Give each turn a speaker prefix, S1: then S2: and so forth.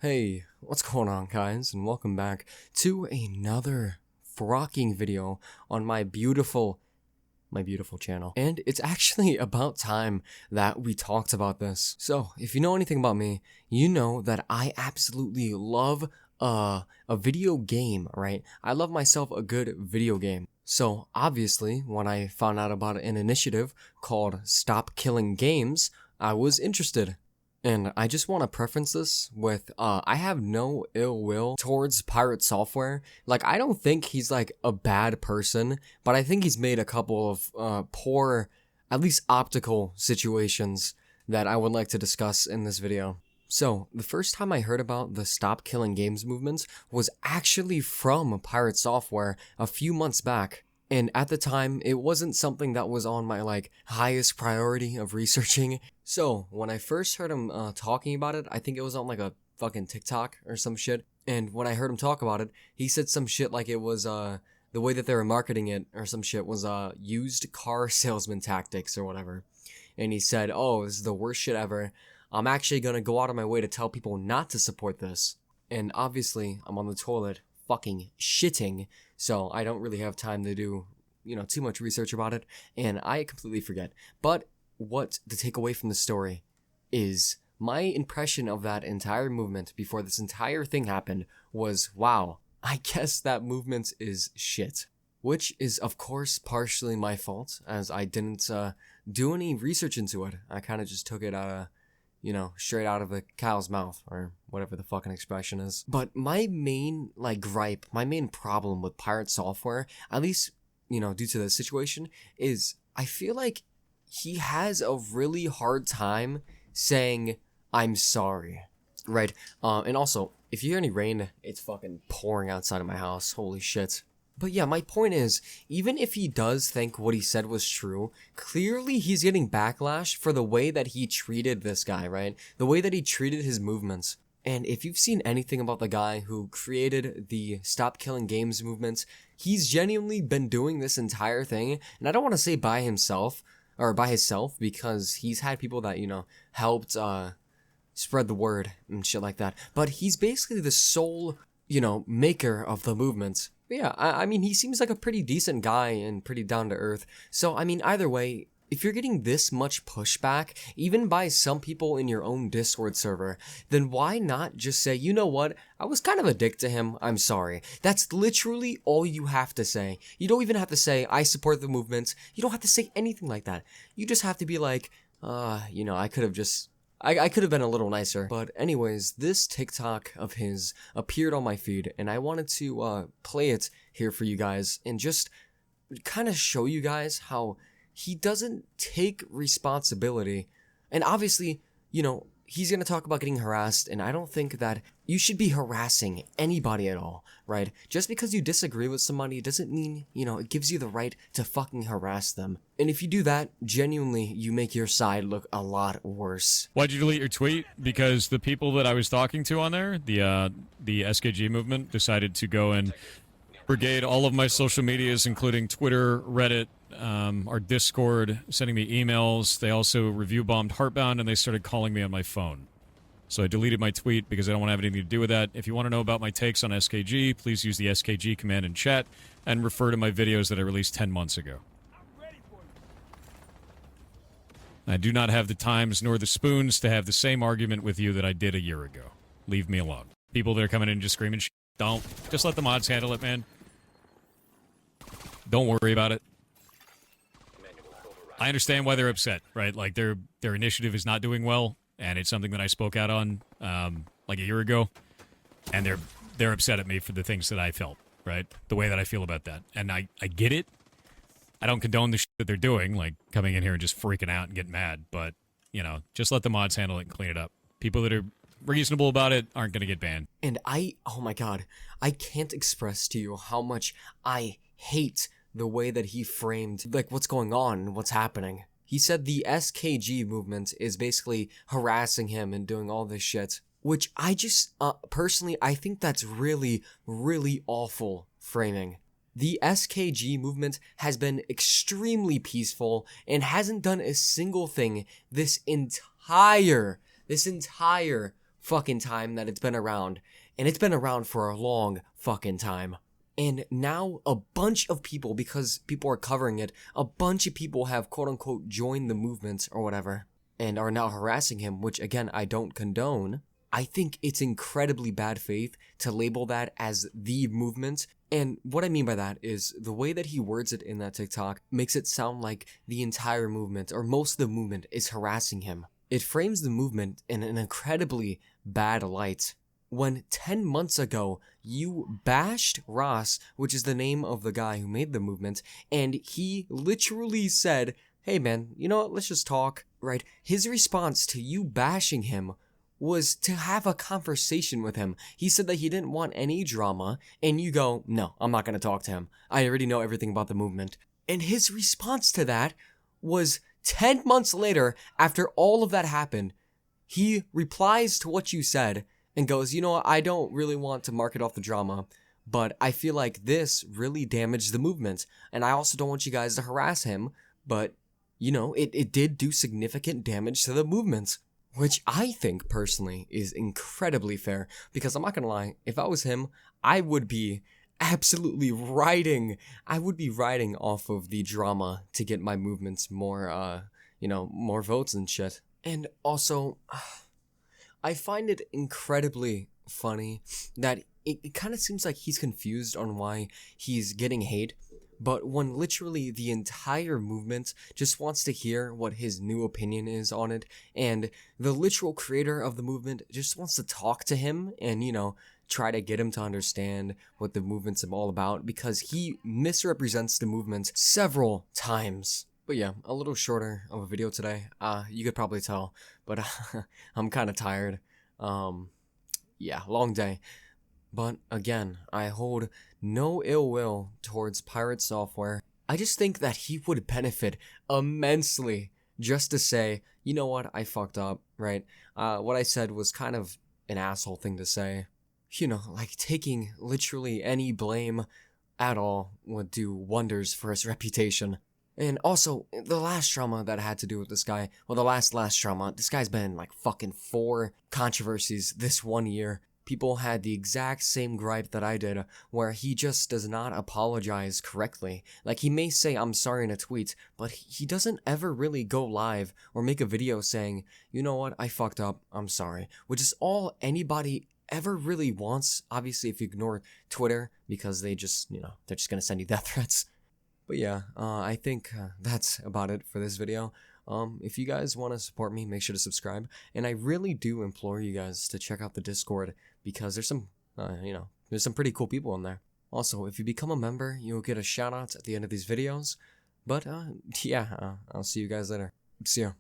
S1: Hey, what's going on, guys, and welcome back to another rocking video on my beautiful channel. And it's actually about time that we talked about this. So, if you know anything about me, you know that I absolutely love a video game, right? I love myself a good video game. So, obviously, when I found out about an initiative called Stop Killing Games, I was interested. And I just want to preference this with, I have no ill will towards Pirate Software. Like, I don't think he's, like, a bad person, but I think he's made a couple of, poor, at least optical situations that I would like to discuss in this video. So, the first time I heard about the Stop Killing Games movement was actually from Pirate Software a few months back. And at the time, it wasn't something that was on my, like, highest priority of researching. So, when I first heard him talking about it, I think it was on, like, a fucking TikTok or some shit. And when I heard him talk about it, he said some shit like it was, the way that they were marketing it or some shit was, used car salesman tactics or whatever. And he said, oh, this is the worst shit ever. I'm actually gonna go out of my way to tell people not to support this. And obviously, I'm on the toilet fucking shitting, so I don't really have time to do, too much research about it, and I completely forget. But what to take away from the story is my impression of that entire movement before this entire thing happened was, wow, I guess that movement is shit. Which is, of course, partially my fault, as I didn't do any research into it. I kind of just took it out of, straight out of the cow's mouth, or whatever the fucking expression is. But my main, gripe, my main problem with Pirate Software, at least, due to the situation, is I feel like he has a really hard time saying, I'm sorry, right? And also, if you hear any rain, it's fucking pouring outside of my house, holy shit. But yeah, my point is, even if he does think what he said was true, clearly he's getting backlash for the way that he treated this guy, right? The way that he treated his movements. And if you've seen anything about the guy who created the Stop Killing Games movement, he's genuinely been doing this entire thing, and I don't want to say by himself, or by himself, because he's had people that, helped, spread the word and shit like that. But he's basically the sole, maker of the movement. But yeah, I mean, he seems like a pretty decent guy and pretty down to earth. So, I mean, either way, if you're getting this much pushback, even by some people in your own Discord server, then why not just say, you know what, I was kind of a dick to him, I'm sorry. That's literally all you have to say. You don't even have to say, I support the movement. You don't have to say anything like that. You just have to be like, I could have just... I could have been a little nicer. But anyways, this TikTok of his appeared on my feed, and I wanted to play it here for you guys and just kind of show you guys how he doesn't take responsibility. And obviously, he's going to talk about getting harassed, and I don't think that you should be harassing anybody at all, right? Just because you disagree with somebody doesn't mean, it gives you the right to fucking harass them. And if you do that, genuinely, you make your side look a lot worse.
S2: Why'd you delete your tweet? Because the people that I was talking to on there, the SKG movement, decided to go and brigade all of my social medias, including Twitter, Reddit, our Discord, sending me emails. They also review bombed Heartbound, and they started calling me on my phone. So I deleted my tweet because I don't want to have anything to do with that. If you want to know about my takes on SKG, please use the SKG command in chat and refer to my videos that I released 10 months ago. I do not have the times nor the spoons to have the same argument with you that I did a year ago. Leave me alone. People that are coming in and just screaming shit, don't. Just let the mods handle it, man. Don't worry about it. I understand why they're upset, right? Like, their initiative is not doing well, and it's something that I spoke out on, like a year ago, and they're upset at me for the things that I felt, right? The way that I feel about that. And I get it. I don't condone the shit that they're doing, like coming in here and just freaking out and getting mad, but, just let the mods handle it and clean it up. People that are reasonable about it aren't going to get banned.
S1: And oh my god, I can't express to you how much I hate the way that he framed, like, what's going on, what's happening. He said the SKG movement is basically harassing him and doing all this shit, which I just, personally, I think that's really, really awful framing. The SKG movement has been extremely peaceful and hasn't done a single thing this entire fucking time that it's been around. And it's been around for a long fucking time. And now a bunch of people, because people are covering it, a bunch of people have quote unquote joined the movement or whatever and are now harassing him, which again, I don't condone. I think it's incredibly bad faith to label that as the movement. And what I mean by that is the way that he words it in that TikTok makes it sound like the entire movement or most of the movement is harassing him. It frames the movement in an incredibly bad light. When 10 months ago, you bashed Ross, which is the name of the guy who made the movement, and he literally said, hey man, you know what, let's just talk, right? His response to you bashing him was to have a conversation with him. He said that he didn't want any drama, and you go, no, I'm not going to talk to him. I already know everything about the movement. And his response to that was 10 months later, after all of that happened, he replies to what you said and goes, you know what, I don't really want to market off the drama, but I feel like this really damaged the movement, and I also don't want you guys to harass him, but, you know, it did do significant damage to the movement, which I think, personally, is incredibly fair, because I'm not gonna lie, if I was him, I would be absolutely riding off of the drama to get my movements more, more votes and shit. And also, I find it incredibly funny that it kind of seems like he's confused on why he's getting hate, but when literally the entire movement just wants to hear what his new opinion is on it, and the literal creator of the movement just wants to talk to him and, you know, try to get him to understand what the movement's all about, because he misrepresents the movement several times. But yeah, a little shorter of a video today. You could probably tell, but I'm kind of tired. Yeah, long day. But again, I hold no ill will towards Pirate Software. I just think that he would benefit immensely just to say, you know what, I fucked up, right? What I said was kind of an asshole thing to say. You know, like taking literally any blame at all would do wonders for his reputation. And also, the last drama that I had to do with this guy, well, the last drama, this guy's been in like fucking 4 controversies this 1 year. People had the exact same gripe that I did, where he just does not apologize correctly. Like, he may say, I'm sorry in a tweet, but he doesn't ever really go live or make a video saying, you know what, I fucked up, I'm sorry. Which is all anybody ever really wants, obviously, if you ignore Twitter, because they just, you know, they're just gonna send you death threats. But yeah, I think that's about it for this video. If you guys want to support me, make sure to subscribe. And I really do implore you guys to check out the Discord, because there's some, there's some pretty cool people in there. Also, if you become a member, you'll get a shout out at the end of these videos. But yeah, I'll see you guys later. See ya.